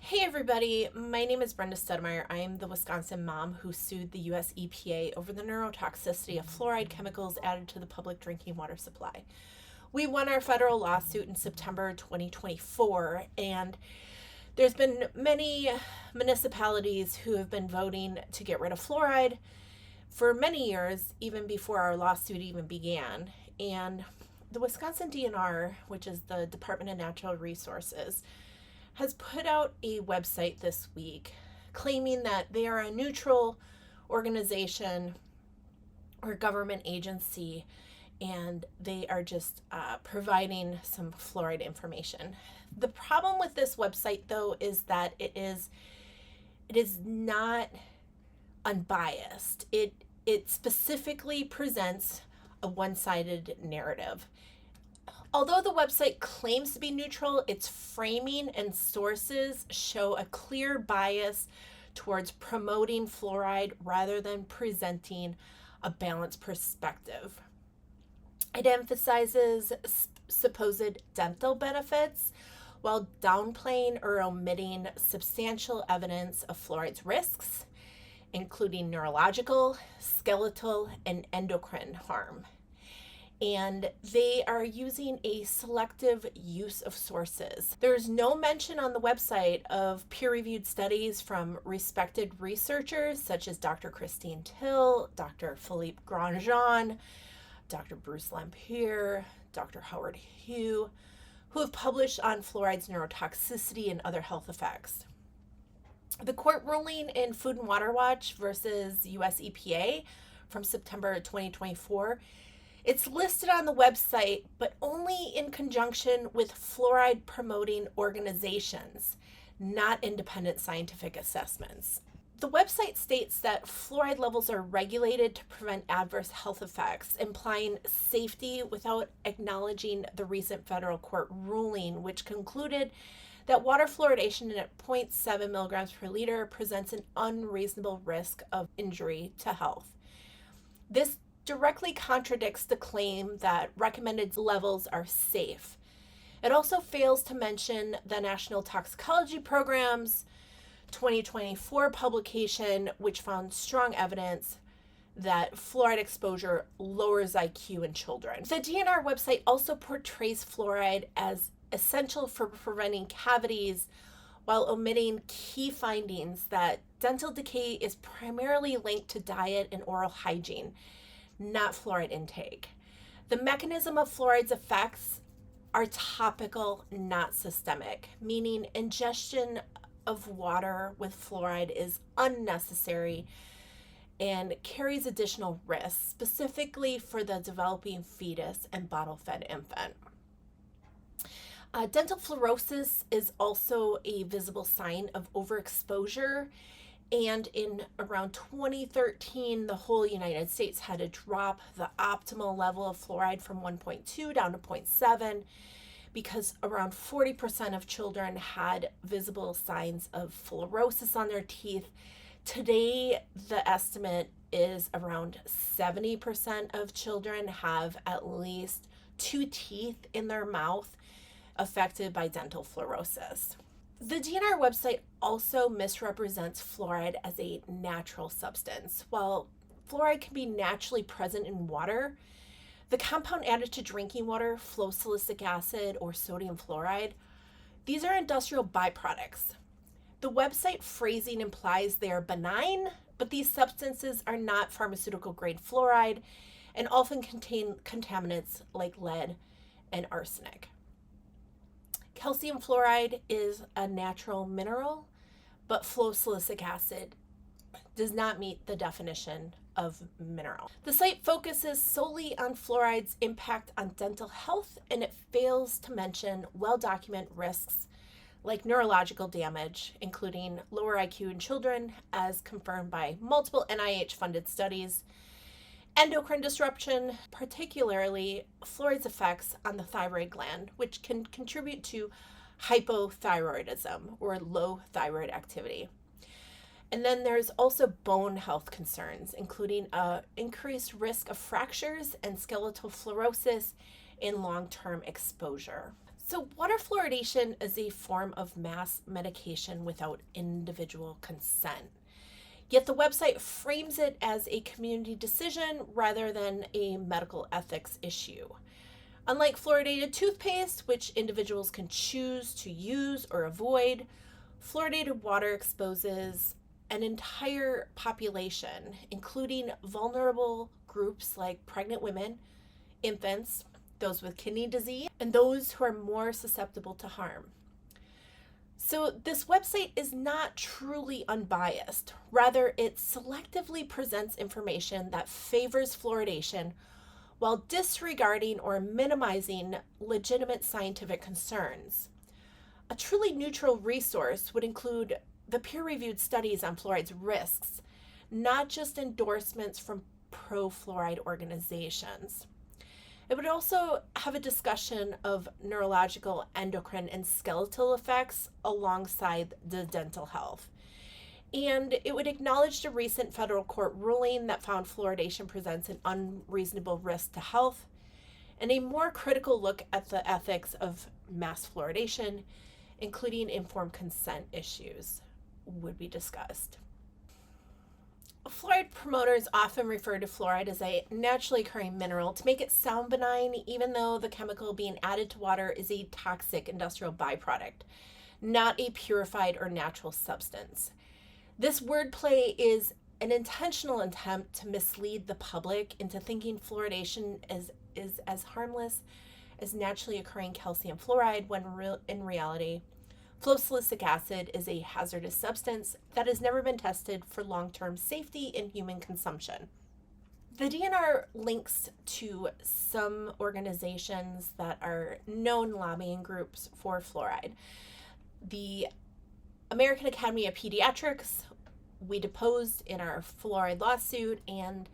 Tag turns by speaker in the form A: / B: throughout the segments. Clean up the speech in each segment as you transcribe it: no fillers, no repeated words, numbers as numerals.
A: Hey everybody, my name is Brenda Studmeyer. I am the Wisconsin mom who sued the US EPA over the neurotoxicity of fluoride chemicals added to the public drinking water supply. We won our federal lawsuit in September 2024, and there's been many municipalities who have been voting to get rid of fluoride for many years, even before our lawsuit even began. And the Wisconsin DNR, which is the Department of Natural Resources, has put out a website this week claiming that they are a neutral organization or government agency, and they are just providing some fluoride information. The problem with this website, though, is that it is not unbiased. It specifically presents a one-sided narrative. Although the website claims to be neutral, its framing and sources show a clear bias towards promoting fluoride rather than presenting a balanced perspective. It emphasizes supposed dental benefits while downplaying or omitting substantial evidence of fluoride's risks, including neurological, skeletal, and endocrine harm. And they are using a selective use of sources. There's no mention on the website of peer-reviewed studies from respected researchers such as Dr. Christine Till, Dr. Philippe Grandjean, Dr. Bruce Lampier, Dr. Howard Hugh, who have published on fluoride's neurotoxicity and other health effects. The court ruling in Food and Water Watch versus US EPA from September 2024, it's listed on the website, but only in conjunction with fluoride promoting organizations, not independent scientific assessments. The website states that fluoride levels are regulated to prevent adverse health effects, implying safety without acknowledging the recent federal court ruling, which concluded that water fluoridation at 0.7 milligrams per liter presents an unreasonable risk of injury to health. This directly contradicts the claim that recommended levels are safe. It also fails to mention the National Toxicology Program's 2024 publication, which found strong evidence that fluoride exposure lowers IQ in children. The DNR website also portrays fluoride as essential for preventing cavities while omitting key findings that dental decay is primarily linked to diet and oral hygiene, not fluoride intake. The mechanism of fluoride's effects are topical, not systemic, meaning ingestion of water with fluoride is unnecessary and carries additional risks, specifically for the developing fetus and bottle-fed infant. Dental fluorosis is also a visible sign of overexposure. And in around 2013, the whole United States had to drop the optimal level of fluoride from 1.2 down to 0.7 because around 40% of children had visible signs of fluorosis on their teeth. Today, the estimate is around 70% of children have at least 2 teeth in their mouth affected by dental fluorosis. The DNR website also misrepresents fluoride as a natural substance. While fluoride can be naturally present in water, the compound added to drinking water, fluorosilicic acid or sodium fluoride, these are industrial byproducts. The website phrasing implies they are benign, but these substances are not pharmaceutical grade fluoride and often contain contaminants like lead and arsenic. Calcium fluoride is a natural mineral, but fluorosilicic acid does not meet the definition of mineral. The site focuses solely on fluoride's impact on dental health, and it fails to mention well-documented risks like neurological damage, including lower IQ in children, as confirmed by multiple NIH-funded studies, endocrine disruption, particularly fluoride's effects on the thyroid gland, which can contribute to hypothyroidism or low thyroid activity. And then there's also bone health concerns, including increased risk of fractures and skeletal fluorosis in long-term exposure. So, water fluoridation is a form of mass medication without individual consent. Yet the website frames it as a community decision rather than a medical ethics issue. Unlike fluoridated toothpaste, which individuals can choose to use or avoid, fluoridated water exposes an entire population, including vulnerable groups like pregnant women, infants, those with kidney disease, and those who are more susceptible to harm. So this website is not truly unbiased. Rather, it selectively presents information that favors fluoridation while disregarding or minimizing legitimate scientific concerns. A truly neutral resource would include the peer-reviewed studies on fluoride's risks, not just endorsements from pro-fluoride organizations. It would also have a discussion of neurological, endocrine, and skeletal effects alongside the dental health. And it would acknowledge the recent federal court ruling that found fluoridation presents an unreasonable risk to health, and a more critical look at the ethics of mass fluoridation, including informed consent issues, would be discussed. Fluoride promoters often refer to fluoride as a naturally occurring mineral to make it sound benign, even though the chemical being added to water is a toxic industrial byproduct, not a purified or natural substance. This wordplay is an intentional attempt to mislead the public into thinking fluoridation is as harmless as naturally occurring calcium fluoride, when in reality, fluorosilicic acid is a hazardous substance that has never been tested for long-term safety in human consumption. The DNR links to some organizations that are known lobbying groups for fluoride. The American Academy of Pediatrics, we deposed in our fluoride lawsuit, and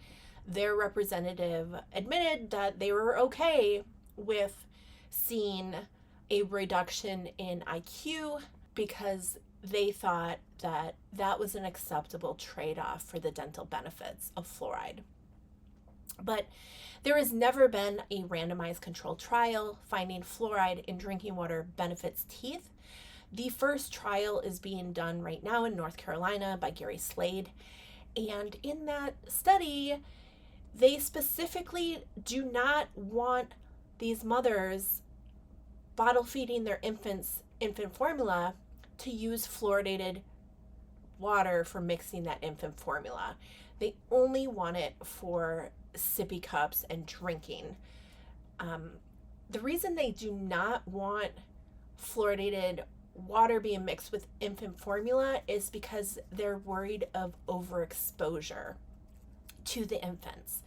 A: their representative admitted that they were okay with seeing a reduction in IQ because they thought that that was an acceptable trade-off for the dental benefits of fluoride. But there has never been a randomized controlled trial finding fluoride in drinking water benefits teeth. The first trial is being done right now in North Carolina by Gary Slade. And in that study, they specifically do not want these mothers bottle feeding their infant formula to use fluoridated water for mixing that infant formula. They only want it for sippy cups and drinking. The reason they do not want fluoridated water being mixed with infant formula is because they're worried of overexposure to the infants.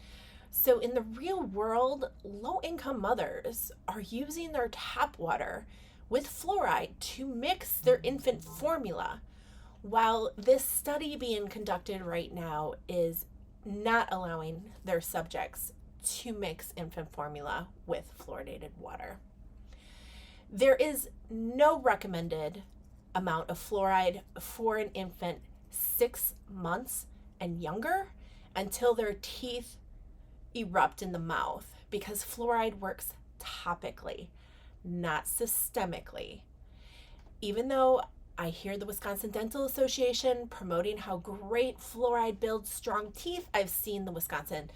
A: So in the real world, low-income mothers are using their tap water with fluoride to mix their infant formula, while this study being conducted right now is not allowing their subjects to mix infant formula with fluoridated water. There is no recommended amount of fluoride for an infant 6 months and younger until their teeth erupt in the mouth, because fluoride works topically, not systemically. Even though I hear the Wisconsin Dental Association promoting how great fluoride builds strong teeth, I've seen the Wisconsin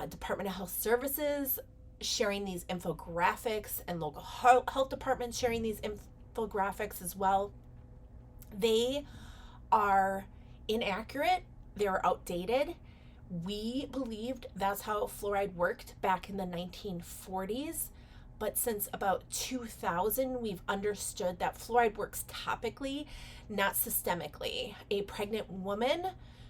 A: Department of Health Services sharing these infographics and local health departments sharing these infographics as well. They are inaccurate, they are outdated. We believed that's how fluoride worked back in the 1940s, but since about 2000, we've understood that fluoride works topically, not systemically. A pregnant woman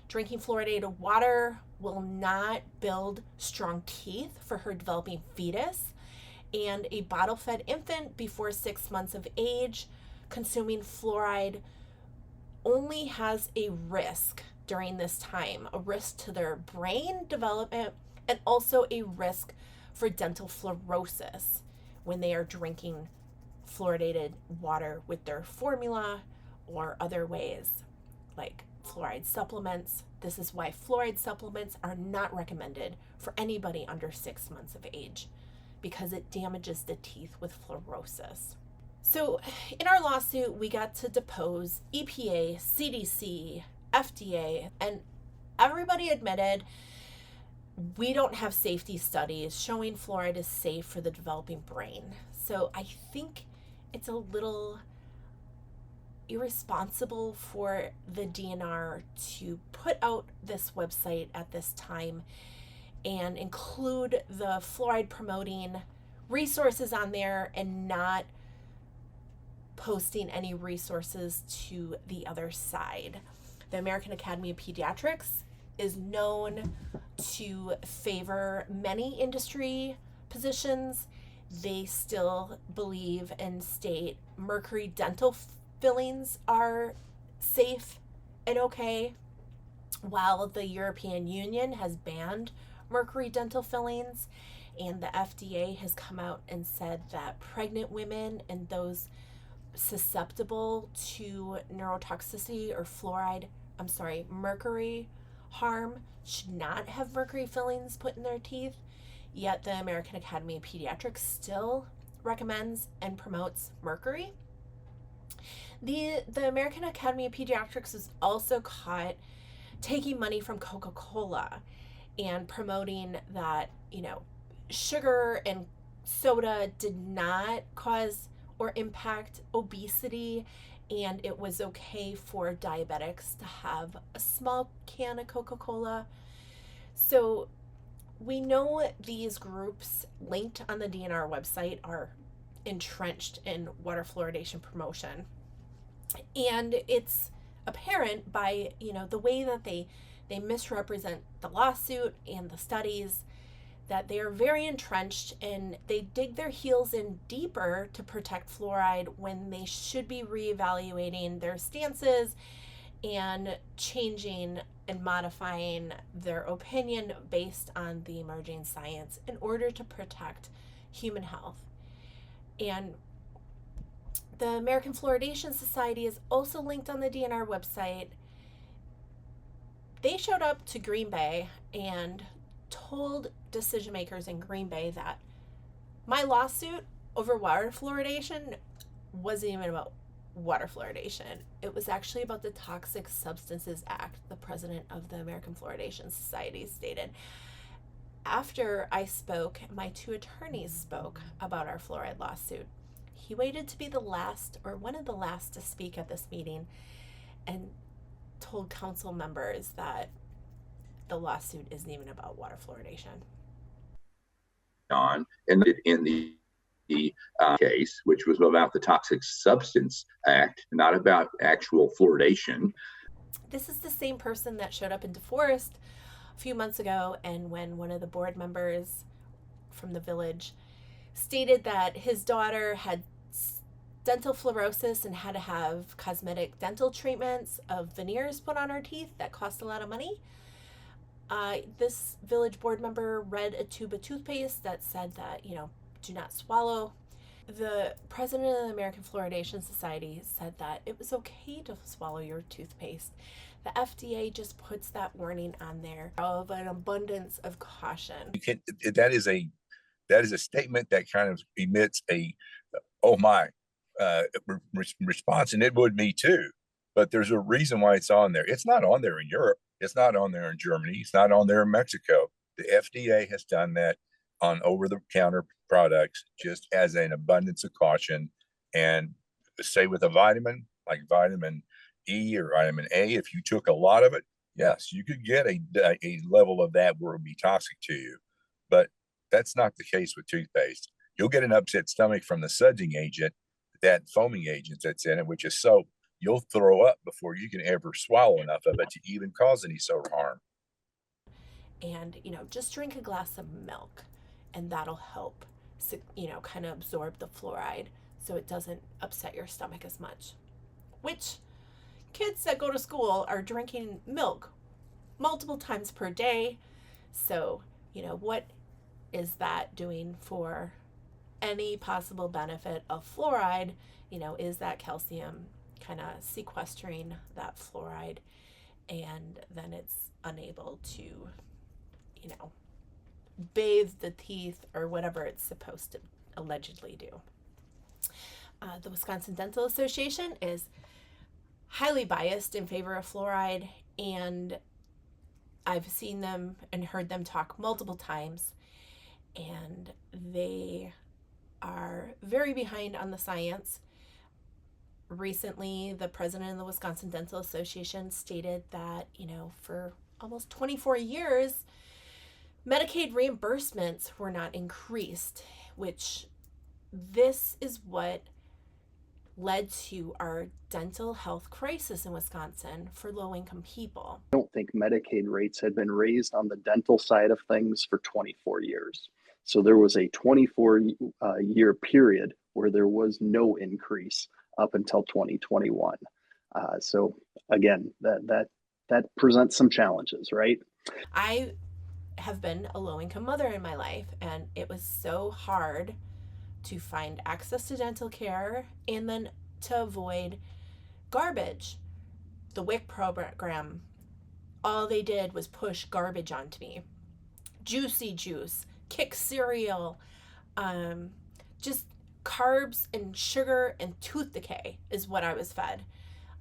A: drinking fluoridated water will not build strong teeth for her developing fetus, and a bottle-fed infant before 6 months of age consuming fluoride only has a risk during this time, a risk to their brain development, and also a risk for dental fluorosis when they are drinking fluoridated water with their formula or other ways like fluoride supplements. This is why fluoride supplements are not recommended for anybody under 6 months of age, because it damages the teeth with fluorosis. So in our lawsuit, we got to depose EPA, CDC, FDA, and everybody admitted we don't have safety studies showing fluoride is safe for the developing brain. So I think it's a little irresponsible for the DNR to put out this website at this time and include the fluoride promoting resources on there and not posting any resources to the other side. The American Academy of Pediatrics is known to favor many industry positions. They still believe and state mercury dental fillings are safe and okay, while the European Union has banned mercury dental fillings, and the FDA has come out and said that pregnant women and those susceptible to neurotoxicity or mercury harm should not have mercury fillings put in their teeth. Yet the American Academy of Pediatrics still recommends and promotes mercury. The American Academy of Pediatrics is also caught taking money from Coca-Cola and promoting that, sugar and soda did not cause or impact obesity, and it was okay for diabetics to have a small can of Coca-Cola. So we know these groups linked on the DNR website are entrenched in water fluoridation promotion. And it's apparent by, the way that they misrepresent the lawsuit and the studies, that they are very entrenched and they dig their heels in deeper to protect fluoride when they should be reevaluating their stances and changing and modifying their opinion based on the emerging science in order to protect human health. And the American Fluoridation Society is also linked on the DNR website. They showed up to Green Bay and told decision makers in Green Bay that my lawsuit over water fluoridation wasn't even about water fluoridation. It was actually about the Toxic Substances Act, the president of the American Fluoridation Society stated. After I spoke, my two attorneys spoke about our fluoride lawsuit. He waited to be the last, or one of the last, to speak at this meeting and told council members that the lawsuit isn't even about water fluoridation.
B: On in the case, which was about the Toxic Substance Act, not about actual fluoridation.
A: This is the same person that showed up in DeForest a few months ago, and when one of the board members from the village stated that his daughter had dental fluorosis and had to have cosmetic dental treatments of veneers put on her teeth that cost a lot of money. This village board member read a tube of toothpaste that said that, do not swallow. The president of the American Fluoridation Society said that it was okay to swallow your toothpaste. The FDA just puts that warning on there of an abundance of caution.
C: That is a statement that kind of emits a, oh my, response, and it would me too. But there's a reason why it's on there. It's not on there in Europe. It's not on there in Germany. It's not on there in Mexico. The FDA has done that on over-the-counter products just as an abundance of caution. And say with a vitamin, like vitamin E or vitamin A, if you took a lot of it, yes, you could get a level of that where it would be toxic to you. But that's not the case with toothpaste. You'll get an upset stomach from the sudsing agent, that foaming agent that's in it, which is soap. You'll throw up before you can ever swallow enough of it to even cause any sort of harm.
A: And, just drink a glass of milk and that'll help, kind of absorb the fluoride so it doesn't upset your stomach as much. Which kids that go to school are drinking milk multiple times per day. So, what is that doing for any possible benefit of fluoride? Is that calcium kind of sequestering that fluoride, and then it's unable to, bathe the teeth or whatever it's supposed to allegedly do. The Wisconsin Dental Association is highly biased in favor of fluoride, and I've seen them and heard them talk multiple times, and they are very behind on the science. Recently, the president of the Wisconsin Dental Association stated that, for almost 24 years, Medicaid reimbursements were not increased, which this is what led to our dental health crisis in Wisconsin for low-income people.
D: I don't think Medicaid rates had been raised on the dental side of things for 24 years. So there was a 24-year period where there was no increase up until 2021. So again, that presents some challenges, right?
A: I have been a low-income mother in my life, and it was so hard to find access to dental care and then to avoid garbage. The WIC program, all they did was push garbage onto me. Juicy juice, Kick cereal, just carbs and sugar and tooth decay is what I was fed.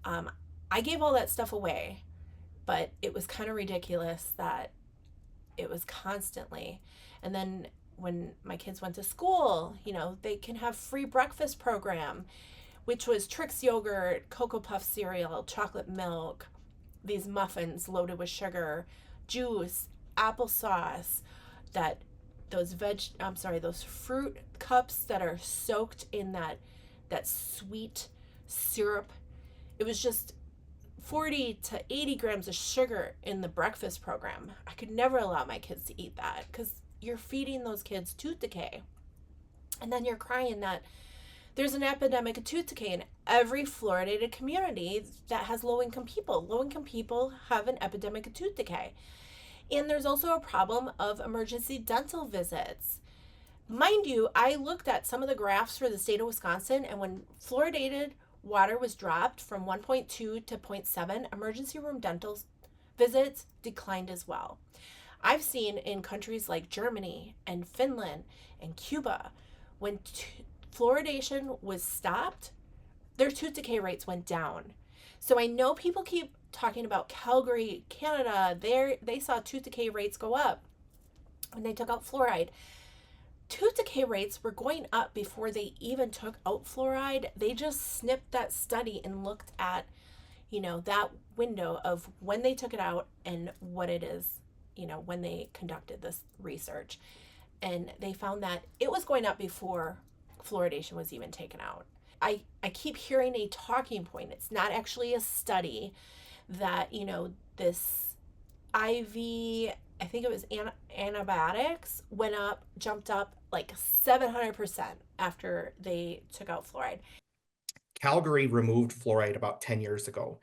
A: I gave all that stuff away, but it was kind of ridiculous that it was constantly. And then when my kids went to school, they can have free breakfast program, which was Trix yogurt, Cocoa Puff cereal, chocolate milk, these muffins loaded with sugar, juice, applesauce, those fruit cups that are soaked in that sweet syrup. It was just 40 to 80 grams of sugar in the breakfast program. I could never allow my kids to eat that because you're feeding those kids tooth decay. And then you're crying that there's an epidemic of tooth decay in every fluoridated community that has low-income people. Low-income people have an epidemic of tooth decay. And there's also a problem of emergency dental visits. Mind you, I looked at some of the graphs for the state of Wisconsin, and when fluoridated water was dropped from 1.2 to 0.7, emergency room dental visits declined as well. I've seen in countries like Germany and Finland and Cuba, when fluoridation was stopped, their tooth decay rates went down. So I know people keep talking about Calgary, Canada. They saw tooth decay rates go up when they took out fluoride. Tooth decay rates were going up before they even took out fluoride. They just snipped that study and looked at, that window of when they took it out and what it is, when they conducted this research. And they found that it was going up before fluoridation was even taken out. I keep hearing a talking point. It's not actually a study that, this IV, I think it was antibiotics, jumped up like 700% after they took out fluoride.
E: Calgary removed fluoride about 10 years ago.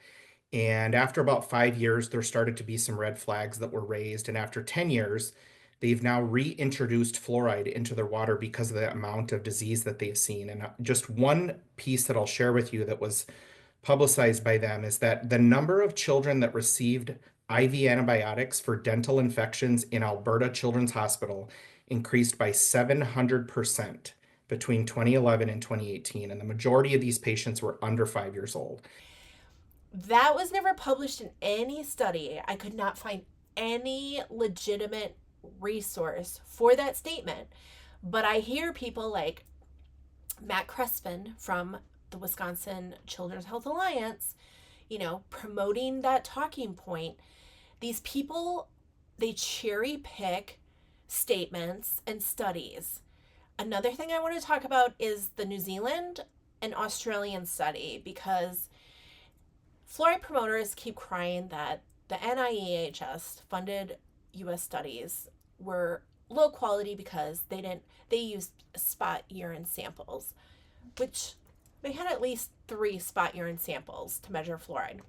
E: And after about 5 years, there started to be some red flags that were raised. And after 10 years, they've now reintroduced fluoride into their water because of the amount of disease that they've seen. And just one piece that I'll share with you that was publicized by them is that the number of children that received IV antibiotics for dental infections in Alberta Children's Hospital increased by 700% between 2011 and 2018. And the majority of these patients were under 5 years old.
A: That was never published in any study. I could not find any legitimate resource for that statement. But I hear people like Matt Crespin from the Wisconsin Children's Health Alliance, promoting that talking point. These people, they cherry pick statements and studies. Another thing I want to talk about is the New Zealand and Australian study, because fluoride promoters keep crying that the NIEHS funded U.S. studies were low quality because they used spot urine samples, which they had at least 3 spot urine samples to measure fluoride.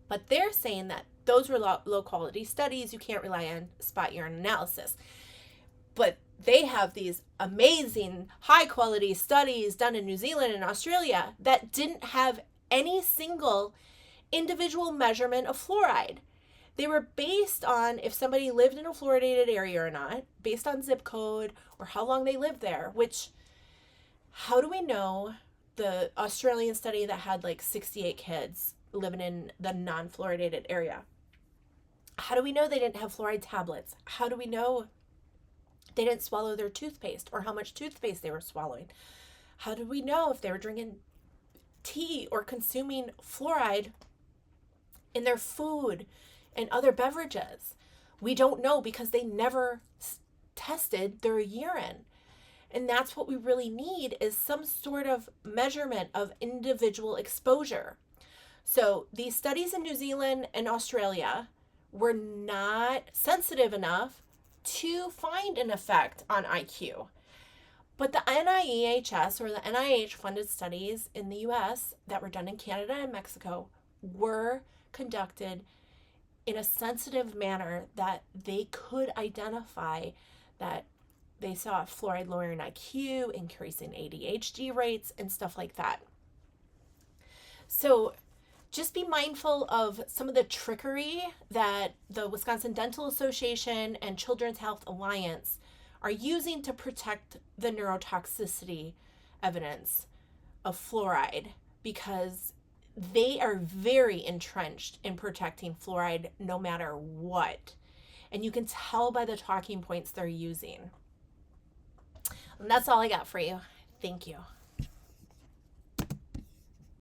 A: But they're saying that those were low quality studies. You can't rely on spot urine analysis. But they have these amazing high quality studies done in New Zealand and Australia that didn't have any single individual measurement of fluoride. They were based on if somebody lived in a fluoridated area or not, based on zip code or how long they lived there, which, how do we know the Australian study that had like 68 kids living in the non-fluoridated area? How do we know they didn't have fluoride tablets? How do we know they didn't swallow their toothpaste or how much toothpaste they were swallowing? How do we know if they were drinking tea or consuming fluoride in their food and other beverages? We don't know because they never tested their urine. And that's what we really need, is some sort of measurement of individual exposure. So these studies in New Zealand and Australia were not sensitive enough to find an effect on IQ. But the NIEHS, or the NIH funded studies in the US that were done in Canada and Mexico, were conducted in a sensitive manner that they could identify that they saw fluoride lowering IQ, increasing ADHD rates, and stuff like that. So just be mindful of some of the trickery that the Wisconsin Dental Association and Children's Health Alliance are using to protect the neurotoxicity evidence of fluoride, because they are very entrenched in protecting fluoride no matter what. And you can tell by the talking points they're using. And that's all I got for you. Thank you.